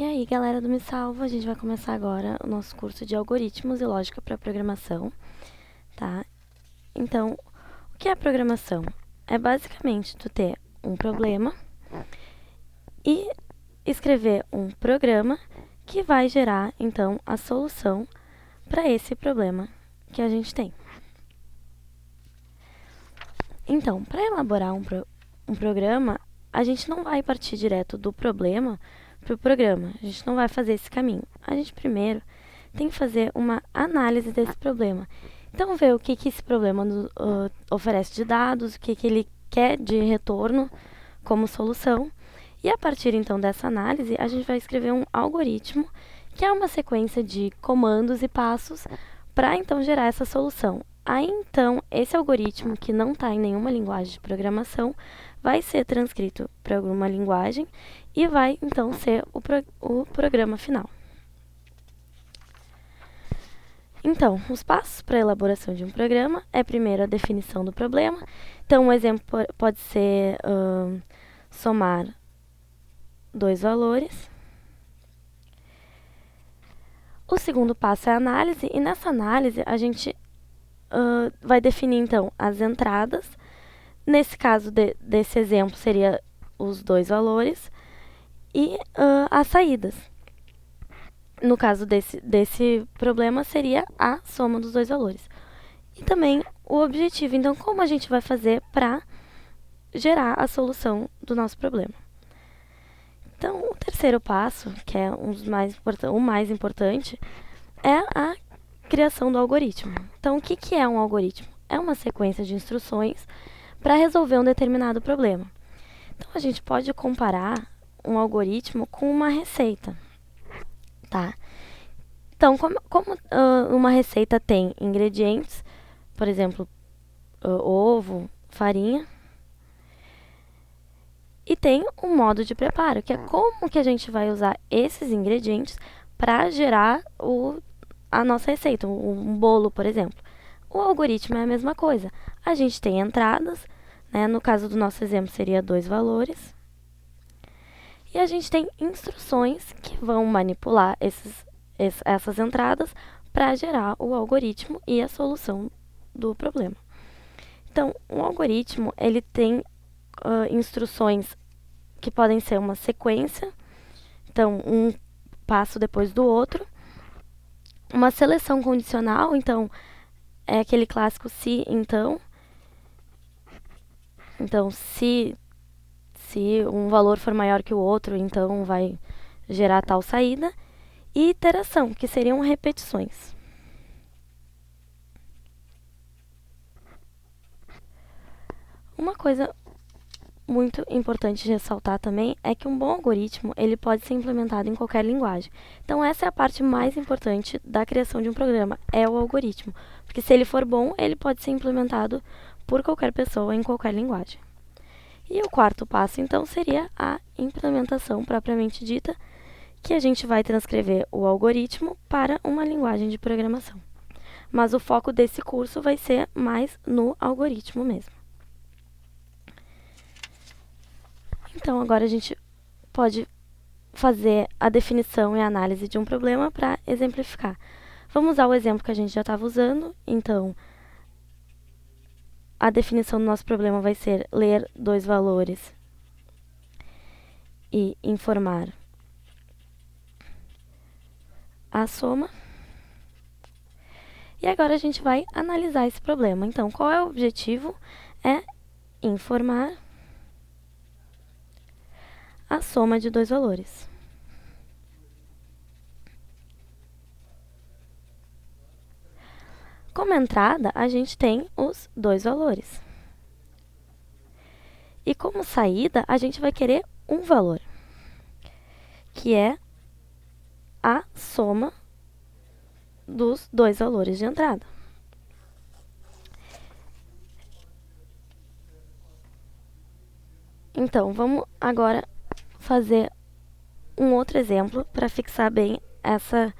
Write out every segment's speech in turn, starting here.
E aí, galera do Me Salva, a gente vai começar agora o nosso curso de Algoritmos e Lógica para Programação, tá? Então, o que é programação? É basicamente tu ter um problema e escrever um programa que vai gerar, então, a solução para esse problema que a gente tem. Então, para elaborar um programa, a gente não vai partir direto do problema para o programa. A gente não vai fazer esse caminho. A gente primeiro tem que fazer uma análise desse problema. Então, ver o que esse problema oferece de dados, o que ele quer de retorno como solução. E a partir, então, dessa análise, a gente vai escrever um algoritmo, que é uma sequência de comandos e passos para, então, gerar essa solução. Aí, então, esse algoritmo, que não está em nenhuma linguagem de programação, vai ser transcrito para alguma linguagem e vai, então, ser o programa final. Então, os passos para a elaboração de um programa é, primeiro, a definição do problema. Então, um exemplo pode ser somar dois valores. O segundo passo é a análise, e nessa análise a gente vai definir, então, as entradas. Nesse caso desse exemplo, seria os dois valores e as saídas. No caso desse problema, seria a soma dos dois valores. E também o objetivo. Então, como a gente vai fazer para gerar a solução do nosso problema? Então, o terceiro passo, que é o mais importante, é a criação do algoritmo. Então, o que é um algoritmo? É uma sequência de instruções para resolver um determinado problema. Então, a gente pode comparar um algoritmo com uma receita, tá? Então, como uma receita tem ingredientes, por exemplo, ovo, farinha, e tem um modo de preparo, que é como que a gente vai usar esses ingredientes para gerar a nossa receita, um bolo, por exemplo. O algoritmo é a mesma coisa. A gente tem entradas, né? No caso do nosso exemplo, seria dois valores. E a gente tem instruções que vão manipular essas entradas para gerar o algoritmo e a solução do problema. Então, um algoritmo, ele tem instruções que podem ser uma sequência, então, um passo depois do outro. Uma seleção condicional, então, é aquele clássico se, então. Então, se um valor for maior que o outro, então vai gerar tal saída. E iteração, que seriam repetições. Uma coisa muito importante de ressaltar também é que um bom algoritmo ele pode ser implementado em qualquer linguagem. Então, essa é a parte mais importante da criação de um programa, é o algoritmo. Porque se ele for bom, ele pode ser implementado por qualquer pessoa em qualquer linguagem. E o quarto passo, então, seria a implementação propriamente dita, que a gente vai transcrever o algoritmo para uma linguagem de programação. Mas o foco desse curso vai ser mais no algoritmo mesmo. Então, agora a gente pode fazer a definição e a análise de um problema para exemplificar. Vamos usar o exemplo que a gente já estava usando. Então, a definição do nosso problema vai ser ler dois valores e informar a soma. E agora a gente vai analisar esse problema. Então, qual é o objetivo? É informar a soma de dois valores. Como entrada, a gente tem os dois valores. E como saída, a gente vai querer um valor, que é a soma dos dois valores de entrada. Então, vamos agora fazer um outro exemplo para fixar bem essa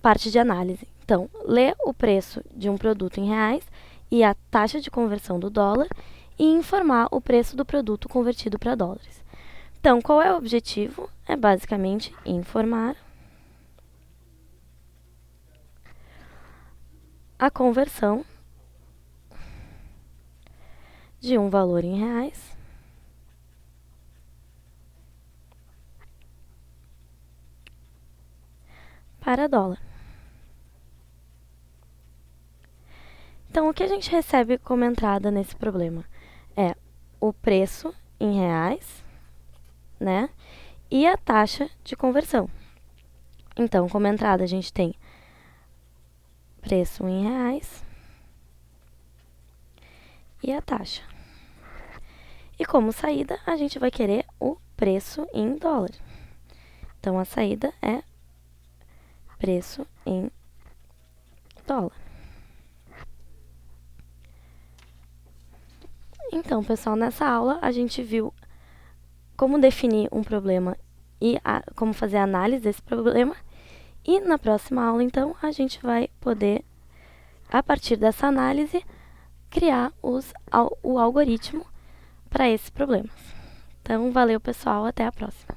parte de análise. Então, ler o preço de um produto em reais e a taxa de conversão do dólar e informar o preço do produto convertido para dólares. Então, qual é o objetivo? É basicamente informar a conversão de um valor em reais para dólar. Então, o que a gente recebe como entrada nesse problema é o preço em reais, né? E a taxa de conversão. Então, como entrada, a gente tem preço em reais e a taxa. E como saída, a gente vai querer o preço em dólar. Então, a saída é preço em dólar. Então, pessoal, nessa aula a gente viu como definir um problema e como fazer a análise desse problema. E na próxima aula, então, a gente vai poder, a partir dessa análise, criar o algoritmo para esses problemas. Então, valeu, pessoal, até a próxima.